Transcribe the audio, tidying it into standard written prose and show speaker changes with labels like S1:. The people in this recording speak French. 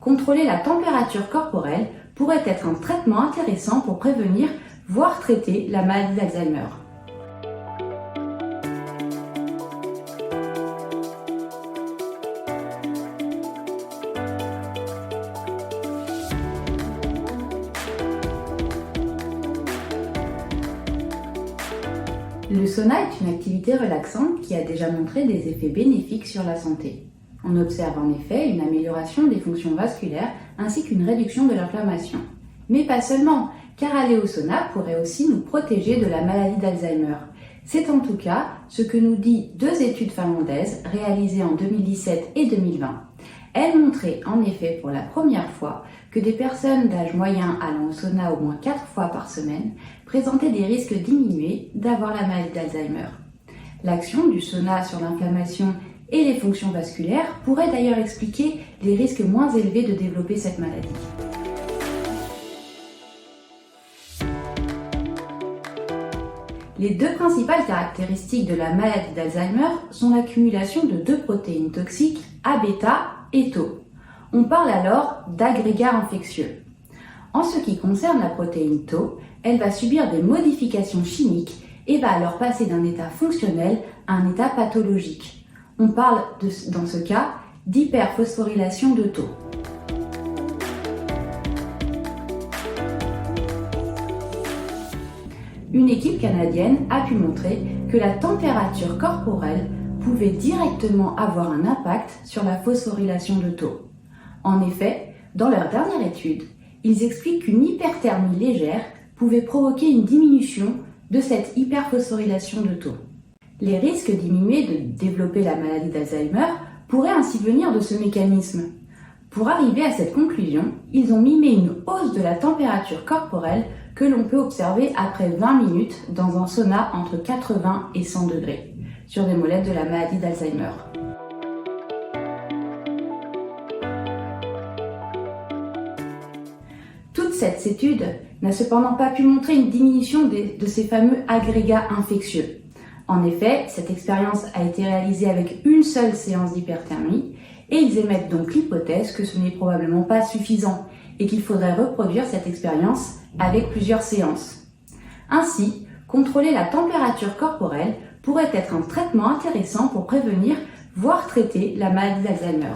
S1: Contrôler la température corporelle pourrait être un traitement intéressant pour prévenir, voire traiter la maladie d'Alzheimer. Le sauna est une activité relaxante qui a déjà montré des effets bénéfiques sur la santé. On observe en effet une amélioration des fonctions vasculaires ainsi qu'une réduction de l'inflammation. Mais pas seulement, car aller au sauna pourrait aussi nous protéger de la maladie d'Alzheimer. C'est en tout cas ce que nous dit 2 études finlandaises réalisées en 2017 et 2020. Elles montraient en effet pour la première fois que des personnes d'âge moyen allant au sauna au moins 4 fois par semaine présentaient des risques diminués d'avoir la maladie d'Alzheimer. L'action du sauna sur l'inflammation et les fonctions vasculaires pourrait d'ailleurs expliquer les risques moins élevés de développer cette maladie. Les 2 principales caractéristiques de la maladie d'Alzheimer sont l'accumulation de 2 protéines toxiques, A-bêta et tau. On parle alors d'agrégat infectieux. En ce qui concerne la protéine tau, elle va subir des modifications chimiques et va alors passer d'un état fonctionnel à un état pathologique. On parle dans ce cas d'hyperphosphorylation de tau. Une équipe canadienne a pu montrer que la température corporelle pouvait directement avoir un impact sur la phosphorylation de tau. En effet, dans leur dernière étude, ils expliquent qu'une hyperthermie légère pouvait provoquer une diminution de cette hyperphosphorylation de tau. Les risques diminués de développer la maladie d'Alzheimer pourraient ainsi venir de ce mécanisme. Pour arriver à cette conclusion, ils ont mimé une hausse de la température corporelle que l'on peut observer après 20 minutes dans un sauna entre 80 et 100 degrés, sur des molettes de la maladie d'Alzheimer. Toute cette étude n'a cependant pas pu montrer une diminution de ces fameux agrégats infectieux. En effet, cette expérience a été réalisée avec une seule séance d'hyperthermie et ils émettent donc l'hypothèse que ce n'est probablement pas suffisant et qu'il faudrait reproduire cette expérience avec plusieurs séances. Ainsi, contrôler la température corporelle pourrait être un traitement intéressant pour prévenir, voire traiter la maladie d'Alzheimer.